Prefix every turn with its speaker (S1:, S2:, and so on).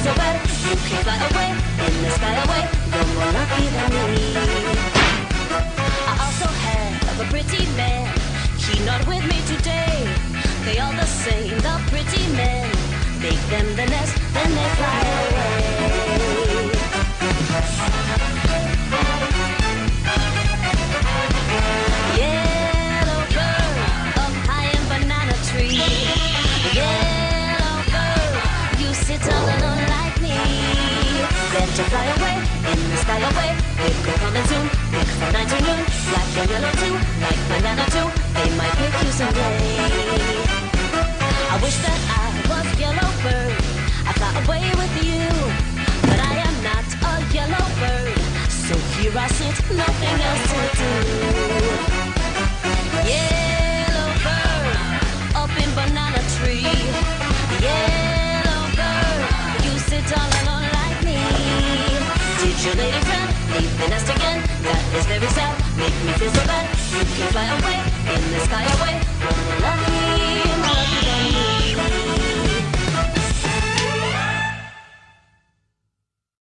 S1: so bad. You can fly away in the sky away. You're more lucky than me. I also have a pretty man. He not with me today. They all the same, the pretty men. Make them the nest, then they fly away. Yellow bird up high in banana tree. Yellow bird, you sit all alone like me. Better fly away in the sky away. It could coming soon, big from 9 to noon. Black and yellow too, like banana too. They might pick you someday. I wish that I was yellow bird. I fly away with you, but I am not a yellow bird. So here I sit, nothing else to do. Yellow bird up in banana tree. Yellow bird, you sit all alone like me. Did your lady friend leave the nest again? That is very sad, make me feel so bad. You can fly away in the sky away. Lucky, lucky than